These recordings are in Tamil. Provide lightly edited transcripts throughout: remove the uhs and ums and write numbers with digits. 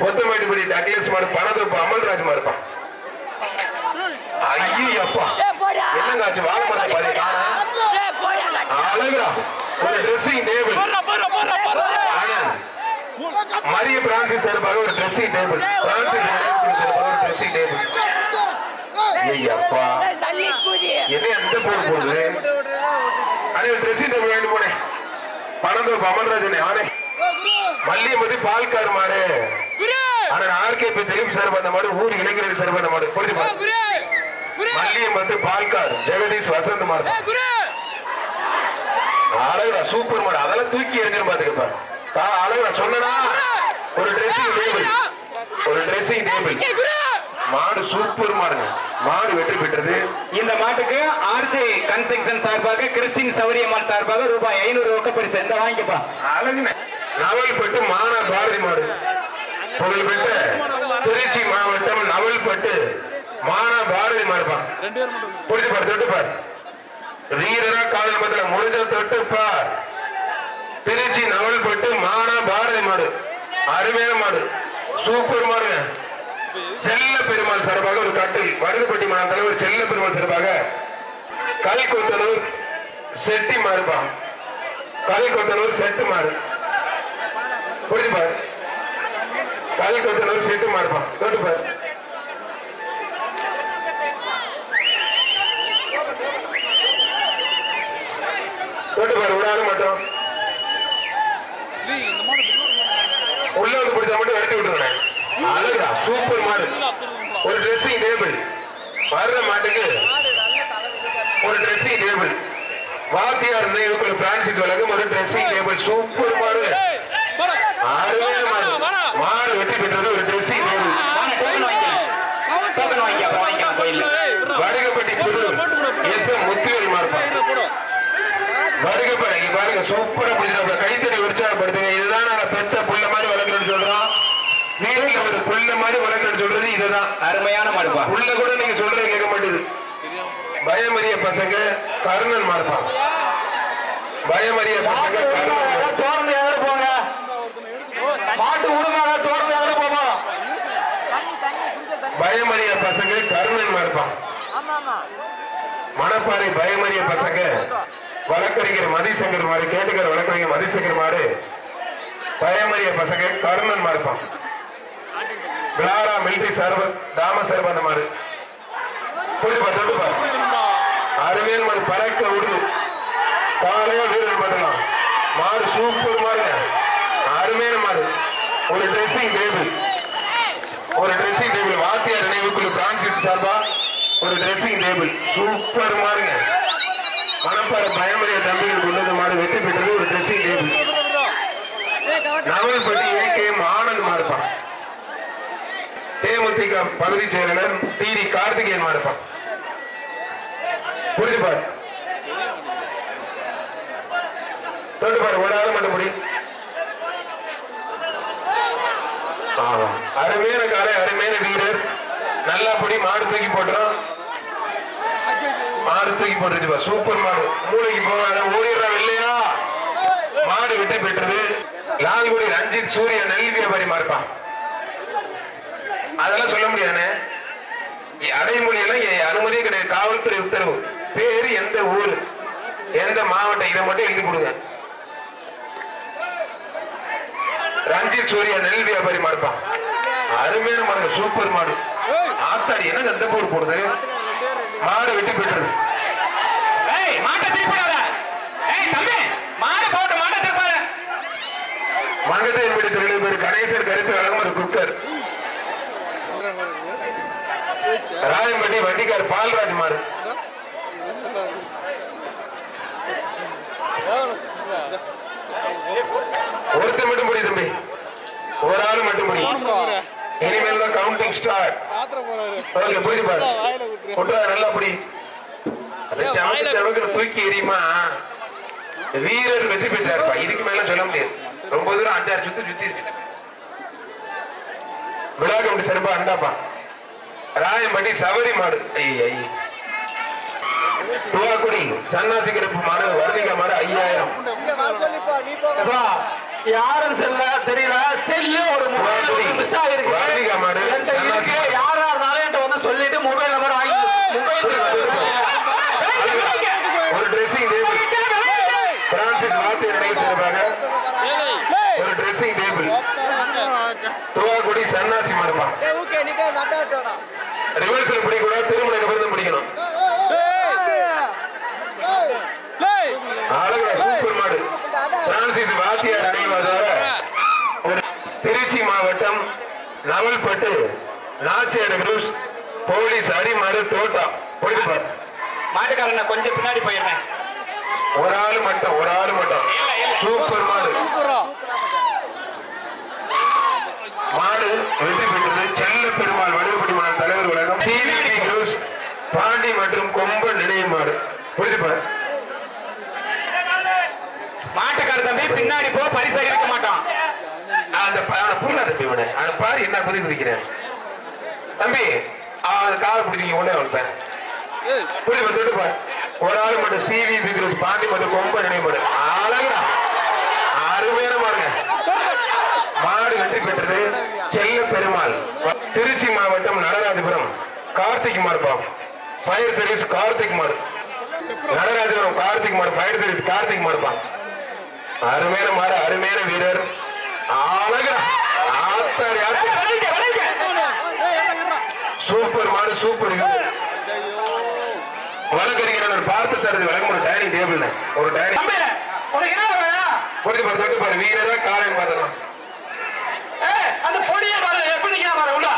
பொத்தமேட்டுப்படி டக்ளஸ் மாடு பணத்தொப்பு அமல்ராஜ் மாடுப்பான். ஐயப்பா என்னங்க ஆச்சு? வாழை மரத்தை பாரு அழகுடா. ஒரு ட்ரெஸ்ஸிங் டேபிள் மரிய பிரான்சிஸ் சார்பாக ஒரு ட்ரெஸ்ஸிங் டேபிள். பிரான்சிஸ் சார்பாக ஒரு ட்ரெஸ்ஸிங் டேபிள். ஐயப்பா என்ன எந்த போடு போகுது? அடே ட்ரெஸ்ஸிங் டேபிள் வாங்கி போனேன். பணத்தொப்பு அமல்ராஜ் ஆனே மல்லியம்பதி பால்கார் மாடு. ஆனா ஆர்கேபி தெரியும் சார் அந்த மாடு. ஊர் இளைஞர்கள் சார் அந்த மாடு புரிஞ்சு மல்லியம்பதி பால்கார் ஜெகதீஷ் வசந்த் மாடு. அழகுடா சூப்பர் மாடு. அதெல்லாம் தூக்கி எறிஞ்சிரு பாத்துக்கப்பா. அழகுடா சொன்னா ஒரு ட்ரெஸ்ஸிங் டேபிள். ஒரு ட்ரெஸ்ஸிங் டேபிள் மாடு சூப்பர் மாடுங்க. மாடு வெற்றி பெற்றது. இந்த மாட்டுக்கு ஆர்ஜே கன்ஸ்ட்ரக்ஷன் சார்பாக கிறிஸ்டின் சௌரியம்மாள் சார்பாக ரூபாய் 500 ரொக்கப்பரிசு. இந்த வாங்கிப்பா. அழகுங்க. நவல்பட்டு மானா பாரதி மாடு. புகழ்பெற்ற திருச்சி மாவட்டம் நவல்பட்டு மானா பாரதி மாடுப்பா. புரிஞ்சு பாரு தொட்டு பாரு. வீரரா காதல் மத்தில முடிஞ்ச தொட்டு பார். திருச்சி நவல்பட்டு மானா பாரதி மாடு. அருமையான மாடு சூப்பர் மாடுங்க. செல்ல பெருமாள் சார்பாக ஒரு கட்டில். வடுகுப்பட்டி மாநில தலைவர் செல்ல பெருமாள் சார்பாக கல்கொத்தனூர் செட்டி மாடுப்பா. கல்கொத்தனூர் செட்டு மாடு. புரிஞ்சு பாரு. கல்கொத்தனூர் செட்டு மாடுப்பா. தொட்டு பாரு. தொட்டு பாரு. விடாது மட்டும் உள்ளது பிடிச்சா மட்டும் விரட்டி விட்டுருவேன். அழகா சூப்பர் மாடு. ஒரு ட்ரெஸ்ஸிங் டேபிள் வர்ற மாட்டுக்கு ஒரு ட்ரெஸ்ஸிங் டேபிள். வாத்தியார் இதுக்குள்ள பிரான்சிஸ் வழங்கும் ஒரு ட்ரெஸ்ஸிங் டேபிள். சூப்பர் மாடு. அருமையான மாடு. மாடு வெற்றி பெற்றது. ஒரு ட்ரெஸ்ஸிங் டேபிள். வடுகப்பட்டி புது எஸ் எம் முத்துவேல் மாடுப்பான். வடுகப்பட்டி பாருங்க சூப்பரா பிடிச்சிருக்க. கைத்தறி உற்சாகப்படுத்துங்க. இதுதான் நாங்க பெத்த புள்ள மாதிரி வளர்க்கணும்னு சொல்றோம். வீட்டுல ஒரு புள்ள மாதிரி வளர்க்கணும்னு சொல்றது இதுதான். அருமையான மாடுப்பா. புள்ள கூட நீங்க சொல்றது கேட்க மாட்டேது. பயமறிய பசங்க கர்ணன் மாடுப்பான். பயமறிய பசங்க கர்ணன். தோர்ந்து எங்க போங்க மாட்டு உடுமாக தோர்ந்து எங்க போமா. பயமறிய பசங்க கர்ணன் மாடுப்பான். மணப்பாறை பயமறிய பசங்க வழக்கறிஞர் மதிசங்கர் மாடு. கேட்டுக்கிற வழக்கறிஞர் மதிசங்கர் மாடு. பயமறிய பசங்க கர்ணன் மாடுப்பான். விளாரா மிலிட்டரி சர்வ தாம சர்வந்த மாடு. புரியுப்பா தொட்டுப்பா. அருமையான மாடு. பறக்க விடுது. காலையா வீரர் பண்ணலாம். மாடு சூப்பர் மாடுங்க. அருமையான மாடு. ஒரு ட்ரெஸ்ஸிங் டேபிள். ஒரு ட்ரெஸ்ஸிங் டேபிள். வாத்தியார் நினைவுக்குழு பிரான்சிஸ் சார்பா ஒரு ட்ரெஸ்ஸிங் டேபிள். சூப்பர் மாடுங்க. மணப்பாறை பயமறிய தம்பிகள் கொண்டு மாடு வெற்றி பெற்றது. ஒரு ட்ரெஸ்ஸிங் டேபிள். நவல்பட்டி ஏகேஎம் ஆனந்த் மாடுப்பான். தேமுதிக பகுதி செயலாளர் டிடி கார்த்திகேயன் மாடுப்பான். புரிஞ்சுப்பார். தொட்டுப்பாரு. ஒரு ஆள் மட்டும் முடி. அருமையான காலை. அருமையான வீரர். நல்லா படி. மாடு தூக்கி போட்டுறோம். மாடு தூக்கி போட்டுருச்சுப்பா. சூப்பர் மாடு. மூளைக்கு போகாத ஓடிடுறா இல்லையா. மாடு வெற்றி பெற்றது. லால்குடி ரஞ்சித் சூரிய நெல் வியாபாரி மாறுப்பான். அதெல்லாம் சொல்ல முடியாதுன்னு அடைமொழி எல்லாம் அனுமதியே கிடையாது. காவல்துறை உத்தரவு. பேரு எந்த ஊர் எந்த மாவட்டம் இதை மட்டும் எழுதி கொடுங்க. ரஞ்சித் சூரிய நெல் வியாபாரி மாறுப்பான். அருமையான மாடு. சூப்பர் மாடு. ஆத்தாடி என்ன எந்த போர் போடுது. மாடு வெட்டி பெற்றது. மாட்டை திருப்பிடாத. தம்பி மாடு போட்டு மாட்டை திருப்பாத. மங்கத்தை வீடு தொழில் பேர் கணேசர் கருத்து வழங்குற குக்கர். ராயம்பட்டி வண்டிக்கார் பால்ராஜ் மாடு. ஒருத்த மட்டும் முடி தம்பி. ஒரு ஆள் மட்டும் முடி. இனிமேல் தான் கவுண்டிங் ஸ்டார்ட். ஓகே புரியுது பாரு. கொட்டா நல்லா புடி. சமக்கு சமக்கு தூக்கி எரியுமா. வீரர் வெற்றி பெற்றாருப்பா. இதுக்கு மேல சொல்ல முடியாது. ரொம்ப தூரம் 5-6 சுத்து சுத்திருச்சு. விழா கமிட்டி சிறப்பா அண்டாப்பா. ராயம்பட்டி சவரி மாடு. துவாக்குடி சன்னாசி கிரப்பு மாடு. வர்ணிகா மாடு 5000. யாரும் செல்ல தெரியல. செல்லு ஒரு துவாக்குடி சன்னாசி மாடுப்பான் ரிவர்ஸ்ல பிடிக்கூடாது, திருமணம் பிறந்து பிடிக்கணும். அழகா சூப்பர் மாடு பிரான்சிஸ் வாத்தியார் நினைவாக திருச்சி மாவட்டம் நவல்பட்டு நாச்சியார் குரூஸ் போலீஸ் அடிமாடு தோட்டம் பொழுதுபார். மாட்டுக்காரன் நான் கொஞ்சம் பின்னாடி போயிருந்தேன். ஒரு ஆளு மட்டும் சூப்பர் மாடு. மாடு வெற்றி பெற்றது செல்ல பெருமாள் வடுகுப்பட்டி மன்றம் தலைவர் உலகம் சிவிடி குரூஸ் பாண்டி மற்றும் கொம்பன் நினைவு மாடு புரிஞ்சுப்பார். மாட்டுக்கார தம்பி பின்னாடி போ, பரிசு இருக்க மாட்டான். அந்த புரியல தம்பி விட அந்த பாரு என்ன புரிய பிடிக்கிறேன் தம்பி. அவன் காலை பிடிக்க உடனே வளர்ப்பேன் புரியுது. ஒரு ஆள் மட்டும் சிவிபி குரூஸ் பாண்டி மற்றும் கொம்பன் நினைவு மாடு அழகா அருமையான மாடுங்க. மாடு வெற்றி பெற்றது செல்ல பெருமாள் திருச்சி மாவட்டம் நடராஜபுரம் கார்த்திக் மாடுப்பாம் ஃபயர் சர்வீஸ் கார்த்திக் மாடு. நடராஜபுரம் கார்த்திக் மாடு ஃபயர் சர்வீஸ் கார்த்திக் மாடுப்பான். அருமையான மாடு, அருமையான வீரர் அழகா ஆத்தாடி சூப்பர் மாடு சூப்பர் வீரர். வழக்கறிஞர் பார்த்து சார் வழங்க ஒரு டைனிங் டேபிள் ஒரு டைனிங் புரிஞ்சு பாரு வீரரா காலையில் பார்த்தலாம். அந்த பொடியை பாரு எப்படி பாரு உள்ள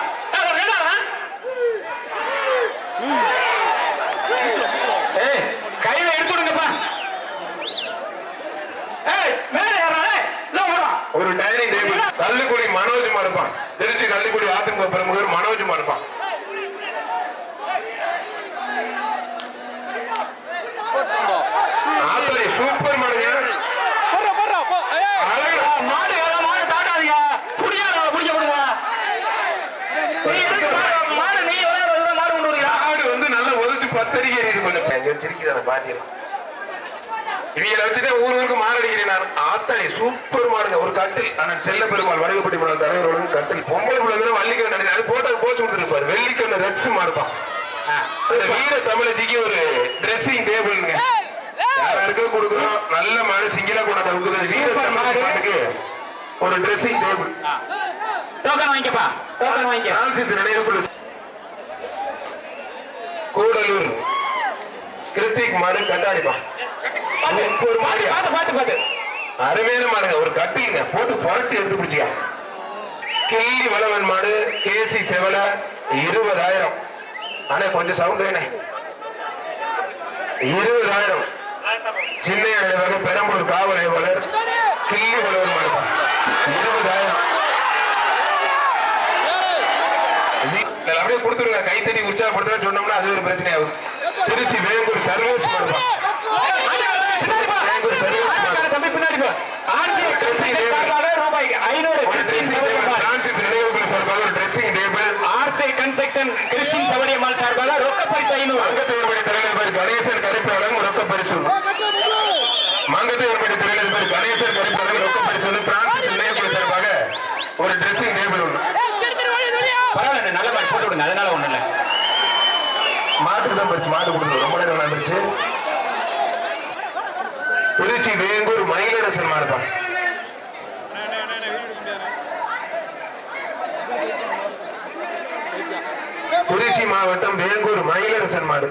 கையில எடுத்துடுங்கப்பா. ஒரு டைனிங் டேபிள் கள்ளுக்குடி மனோஜ் மாடுப்பான். திருச்சி கள்ளுக்குடி அதிமுக பிரமுகர் மனோஜ் மாடுப்பான். சூப்பர் மாடுங்க. சூப்பர் மாடுங்க. ஒரு கட்டில் செல்ல பெருமாள் வடுகுப்பட்டி மன்றம் தலைவர் கட்டில் பொம்பளை பிள்ளை வள்ளிக்கிழமை போட்டோ போச்சு கொடுத்துருப்பாரு. வெள்ளிக்கிழமை ரெட்ஸ் மாடுப்பான். வீர தமிழச்சிக்கு ஒரு ட்ரெஸ்ஸிங் டேபிள்ங்க யாருக்கு கொடுக்குறோம். நல்ல மாடு சிங்கிளா கூட கொடுக்குறது வீர தமிழுக்கு ஒரு ட்ரெஸ்ஸிங் டேபிள். டோக்கன் வாங்கிக்கப்பா, டோக்கன் வாங்கிக்க. பிரான்சிஸ் நினைவுக்குழு கூடலூர் கிருத்திக் மாடு கட்டாடிப்பான். ஒரு மாடு பாத்து அருமையான மாடுங்க. ஒரு கட்டிங்க போட்டு புரட்டி எடுத்து பிடிச்சியா. கிள்ளி வளவன் மாடு கேசி செவல 20,000. ஆனா கொஞ்சம் சவுண்ட் வேணே 20,000. சின்ன நினைவாக பெரம்பலூர் காவல் ஆய்வாளர் கிள்ளி வளவன் மாடு 20,000. அப்படியே கொடுத்துருங்க. கைத்தறி உற்சாகப்படுத்த சொன்னோம்னா அது ஒரு பிரச்சனை ஆகும். திருச்சி வேங்கூர் சர்வீஸ் மாடுப்பான். கணேசன் கருப்பி ரொக்க பரிசு மங்கத்தூர் கணேசன் கருப்பி ரொக்க பரிசு பிரான்சிஸ் நினைவுக்குழு சார்பாக ஒரு ட்ரெஸ்ஸிங் டேபிள் ஒன்று. பரவாயில்ல, நல்ல மாதிரி போட்டு விடுங்க, அதனால ஒண்ணு இல்லை. மாட்டுக்கு தான் பரிசு மாட்டு கொடுத்து ரொம்ப நேரம் வந்துருச்சு. திருச்சி வேங்கூர் மயிலரசன் மாடுப்பான். திருச்சி மாவட்டம் வேங்கூர் மயிலரசன் மாடு.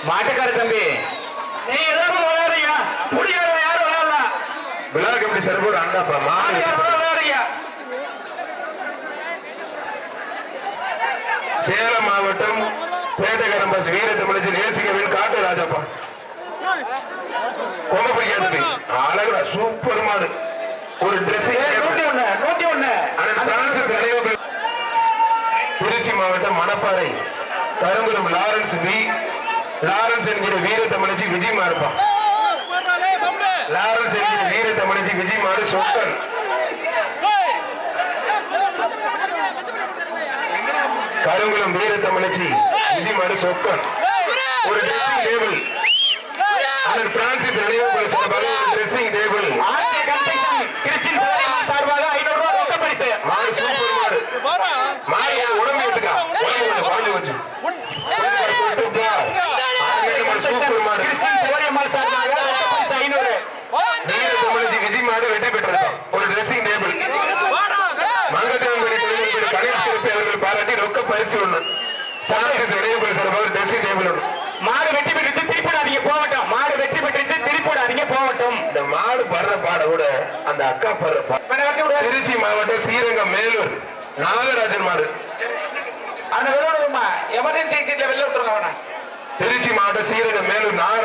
மாட்டுக்கார தம்பி நீ ஏதாவது விளையாடுறியா? புடியாத யாரும் விளையாடல. விழா கமிட்டி சார்போடு அண்டாப்பா மாடு விளையாடுறியா? சேலம் மாவட்டம் பேட்டகரம்பஸ் வீர தமிழச்சி நேசிகவில் காட்டு ராஜப்பா கொலை பிடிக்காது அழகா சூப்பர் மாடு. ஒரு ட்ரெஸ்ஸிங் திருச்சி மாவட்டம் Manapparai Karungulam Lawrence V Lawrence என்கிற வீர தமிழச்சி விஜய் மாறுப்பான். லாரன்ஸ் என்கிற வீர தமிழச்சி விஜய் மாறு சொக்கன். கருங்குளம் வீர தமிழச்சி விஜய் மாறு சொக்கன். ஒரு ட்ரெஸ்ஸிங் டேபிள் பிரான்சிஸ் நினைவுக்குழு சார்பாக ஒரு ட்ரெஸ்ஸிங் டேபிள். சார்பாக 500 ரூபாய் ரொக்க பரிசு. மாடு சூப்பர் மாடு. மாடு உடம்பு எடுத்துக்கா உடம்பு கொஞ்சம் குறைஞ்சு வச்சு சூப்பர் மாடு. இடையூறு சார்பாக ட்ரெஸ்ஸிங் டேபிள் ஒன்று. மாடு வெற்றி பெற்றுச்சு திருப்பிடாதீங்க போகட்டும். மாடு வெற்றி பெற்றுச்சு திருப்பிடாதீங்க போகட்டும். இந்த மாடு படுற பாட கூட அந்த அக்கா படுற திருச்சி மாவட்டம் ஸ்ரீரங்கம் மேலூர் நாகராஜன் மாடு. அவனை வெளில விடுமா, எமர்ஜென்சி எக்ஸிட்ல வெளில விட்டுருங்க அவனை. திருச்சி மாவட்டம் ஸ்ரீரங்கம் மேலூர் நாகராஜன்